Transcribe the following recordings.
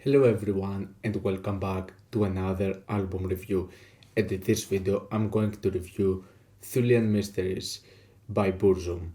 Hello everyone and welcome back to another album review. And in this video I'm going to review Thulêan Mysteries by Burzum.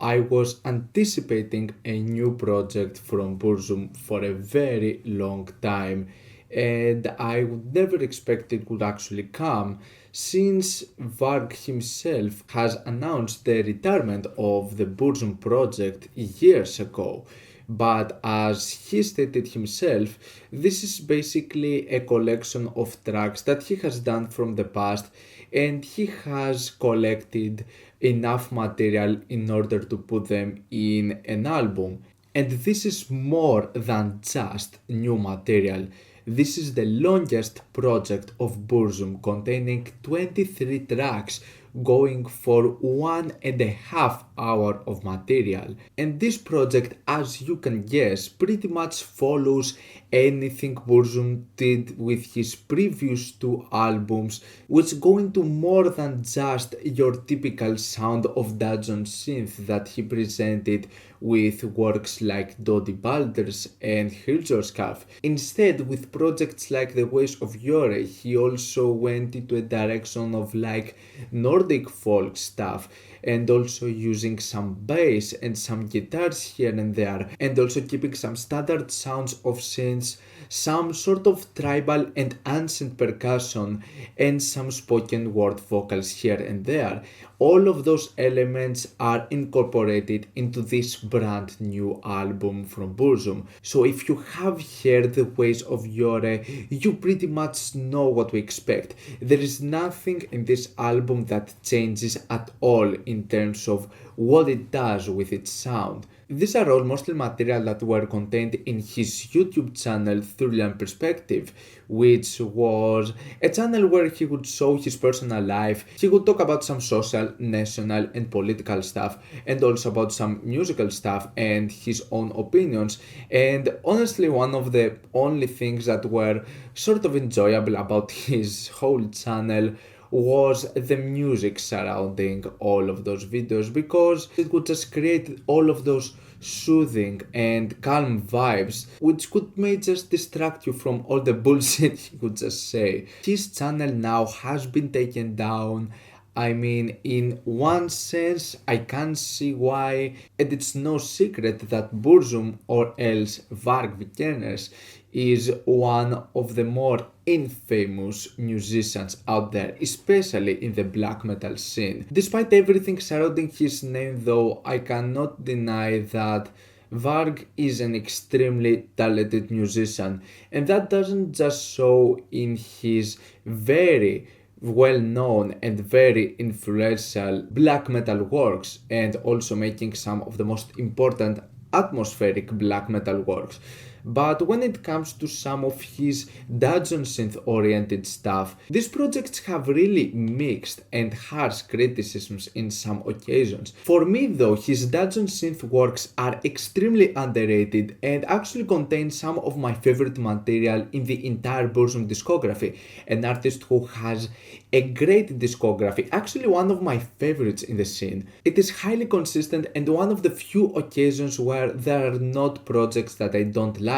I was anticipating a new project from Burzum for a very long time and I would never expect it would actually come since Varg himself has announced the retirement of the Burzum project years ago. But as he stated himself, this is basically a collection of tracks that he has done from the past and he has collected enough material in order to put them in an album. And this is more than just new material. This is the longest project of Burzum, containing 23 tracks going for 1.5 hours of material. And this project, as you can guess, pretty much follows anything Burzum did with his previous two albums, which go into more than just your typical sound of dungeon synth that he presented with works like Dodi Balders and Heill. Instead, with projects like The Ways of Yore, he also went into a direction of like Nordic folk stuff and also using some bass and some guitars here and there and also keeping some standard sounds of synths, some sort of tribal and ancient percussion and some spoken word vocals here and there. All of those elements are incorporated into this brand new album from Burzum. So if you have heard The Ways of Yore, you pretty much know what to expect. There is nothing in this album that changes at all in terms of what it does with its sound. These are all mostly material that were contained in his YouTube channel Thulêan Perspective, which was a channel where he would show his personal life, he would talk about some social, national and political stuff and also about some musical stuff and his own opinions. And honestly, one of the only things that were sort of enjoyable about his whole channel was the music surrounding all of those videos, because it would just create all of those soothing and calm vibes which could may just distract you from all the bullshit he could just say. His channel now has been taken down. I mean, in one sense, I can see why, and it's no secret that Burzum, or else Varg Vikernes, is one of the more infamous musicians out there, especially in the black metal scene. Despite everything surrounding his name though, I cannot deny that Varg is an extremely talented musician, and that doesn't just show in his very well known and very influential black metal works and also making some of the most important atmospheric black metal works. But when it comes to some of his dungeon synth oriented stuff, these projects have really mixed and harsh criticisms in some occasions. For me though, his dungeon synth works are extremely underrated and actually contain some of my favorite material in the entire Burzum discography, an artist who has a great discography, actually one of my favorites in the scene. It is highly consistent and one of the few occasions where there are not projects that I don't like.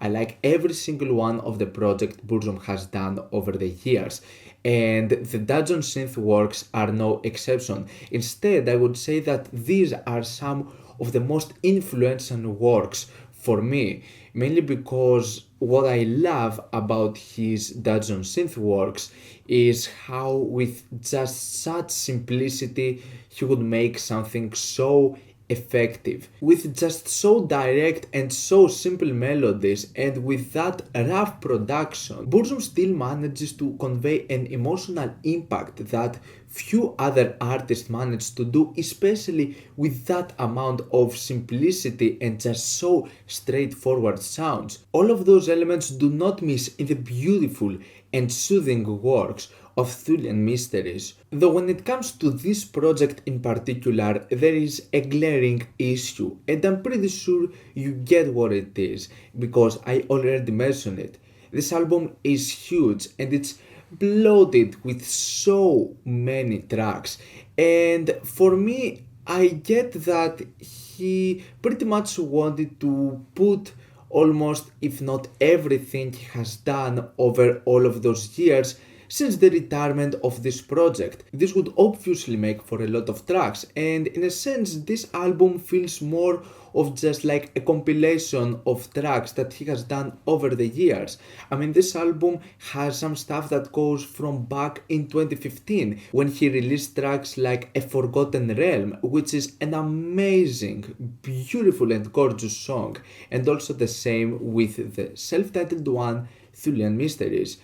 I like every single one of the projects Burzum has done over the years, and the dungeon synth works are no exception. Instead, I would say that these are some of the most influential works for me, mainly because what I love about his dungeon synth works is how with just such simplicity he would make something so effective, with just so direct and so simple melodies, and with that rough production, Burzum still manages to convey an emotional impact that few other artists manage to do, especially with that amount of simplicity and just so straightforward sounds. All of those elements do not miss in the beautiful and soothing works of Thulêan Mysteries. Though when it comes to this project in particular, there is a glaring issue, and I'm pretty sure you get what it is, because I already mentioned it. This album is huge and it's bloated with so many tracks, and for me, I get that he pretty much wanted to put almost, if not everything he has done over all of those years since the retirement of this project. This would obviously make for a lot of tracks, and in a sense this album feels more of just like a compilation of tracks that he has done over the years. I mean, this album has some stuff that goes from back in 2015 when he released tracks like A Forgotten Realm, which is an amazing, beautiful and gorgeous song, and also the same with the self-titled one, Thulêan Mysteries.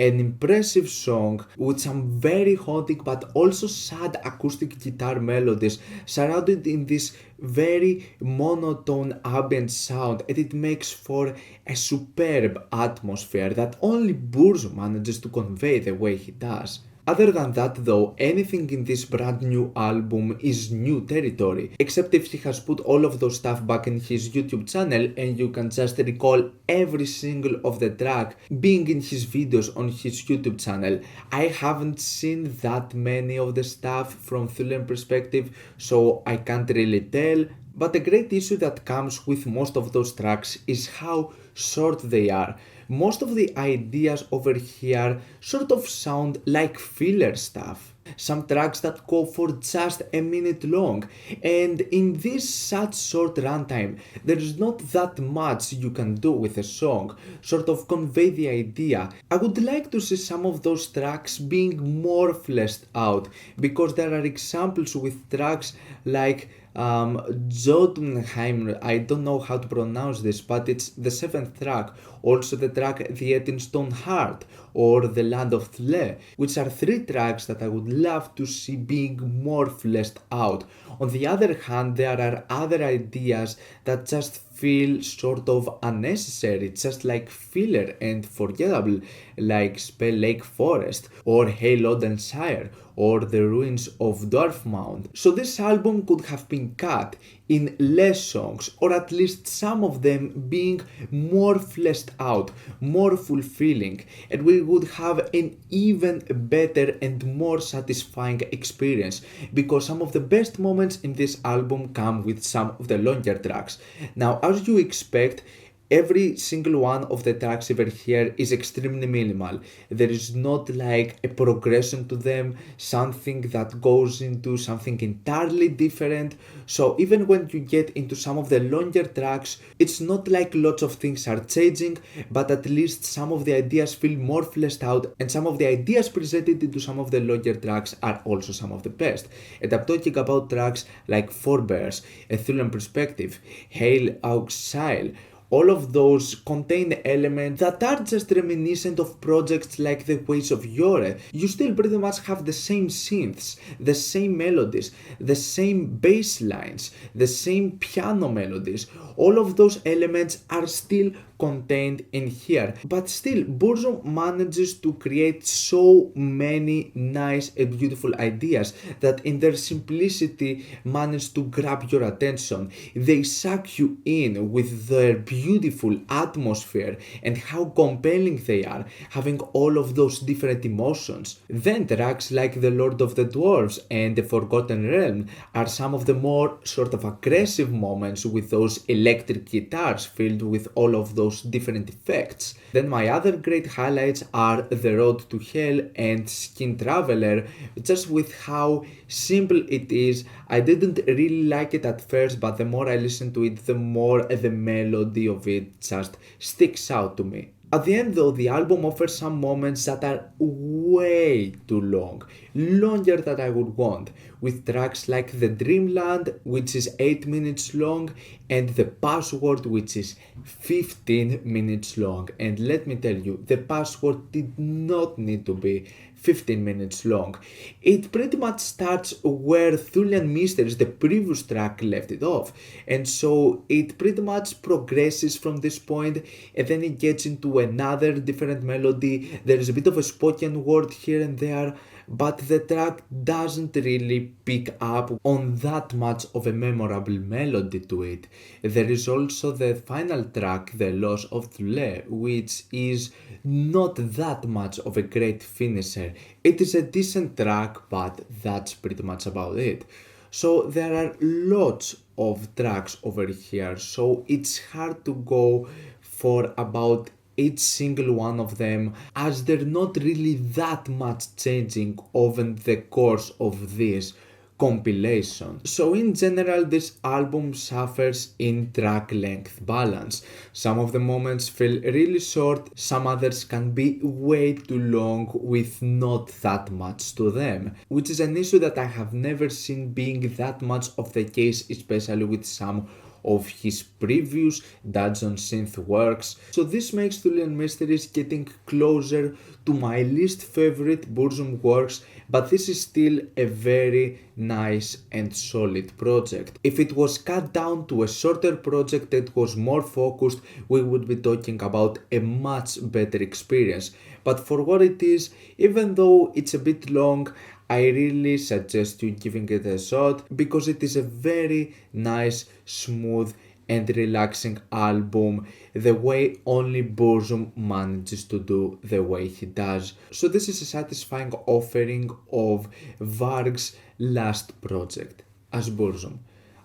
An impressive song with some very haunting but also sad acoustic guitar melodies surrounded in this very monotone ambient sound, and it makes for a superb atmosphere that only Burzum manages to convey the way he does. Other than that though, anything in this brand new album is new territory, except if he has put all of those stuff back in his YouTube channel and you can just recall every single of the track being in his videos on his YouTube channel. I haven't seen that many of the stuff from Thulêan perspective, so I can't really tell. But the great issue that comes with most of those tracks is how short they are. Most of the ideas over here sort of sound like filler stuff. Some tracks that go for just a minute long, and in this such short runtime, there is not that much you can do with a song, sort of convey the idea. I would like to see some of those tracks being more fleshed out, because there are examples with tracks like Jotunheim, I don't know how to pronounce this, but it's the 7th track, also the track The Ettinstone Heart or The Land of Thule, which are 3 tracks that I would love to see being more fleshed out. On the other hand, there are other ideas that just feel sort of unnecessary, just like filler and forgettable, like Spell Lake Forest or Heill Óðinn or the ruins of Dwarfmount. So this album could have been cut in less songs, or at least some of them being more fleshed out, more fulfilling, and we would have an even better and more satisfying experience, because some of the best moments in this album come with some of the longer tracks. Now, as you expect, every single one of the tracks over here is extremely minimal. There is not like a progression to them, something that goes into something entirely different. So even when you get into some of the longer tracks, it's not like lots of things are changing, but at least some of the ideas feel more fleshed out, and some of the ideas presented into some of the longer tracks are also some of the best. And I'm talking about tracks like ForeBears, A Thulêan Perspective, Heill, Sæll. All of those contain elements that are just reminiscent of projects like The Ways of Yore. You still pretty much have the same synths, the same melodies, the same bass lines, the same piano melodies. All of those elements are still contained in here, but still Burzum manages to create so many nice and beautiful ideas that in their simplicity manage to grab your attention. They suck you in with their beautiful atmosphere and how compelling they are, having all of those different emotions. Then tracks like The Lord of the Dwarves and The Forgotten Realm are some of the more sort of aggressive moments with those electric guitars filled with all of those different effects. Then my other great highlights are The Road to Hell and Skin Traveler, just with how simple it is. I didn't really like it at first, but the more I listen to it, the more the melody of it just sticks out to me. At the end though, the album offers some moments that are way too long, longer than I would want, with tracks like The Dreamland, which is 8 minutes long, and The Password, which is 15 minutes long. And let me tell you, The Password did not need to be 15 minutes long. It pretty much starts where Thulêan Mysteries, the previous track, left it off, and so it pretty much progresses from this point, and then it gets into another different melody. There is a bit of a spoken word here and there, but the track doesn't really pick up on that much of a memorable melody to it. There is also the final track, The Loss of Thule, which is not that much of a great finisher. It is a decent track, but that's pretty much about it. So there are lots of tracks over here, so it's hard to go for about each single one of them, as they're not really that much changing over the course of this compilation. So in general, this album suffers in track length balance. Some of the moments feel really short, some others can be way too long with not that much to them, which is an issue that I have never seen being that much of the case, especially with some of his previous Dungeon Synth works. So this makes Thulêan Mysteries getting closer to my least favorite Burzum works, but this is still a very nice and solid project. If it was cut down to a shorter project that was more focused, we would be talking about a much better experience. But for what it is, even though it's a bit long, I really suggest you giving it a shot because it is a very nice, smooth and relaxing album, the way only Burzum manages to do the way he does. So this is a satisfying offering of Varg's last project as Burzum.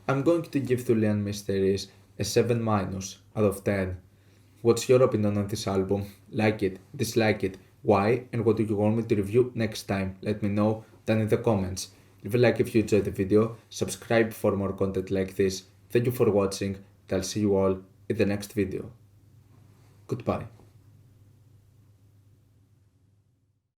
I'm going to give Thulêan Mysteries a 7- out of 10. What's your opinion on this album? Like it, dislike it, why, and what do you want me to review next time? Let me know down in the comments. Leave a like if you enjoyed the video, subscribe for more content like this. Thank you for watching, and I'll see you all in the next video. Goodbye.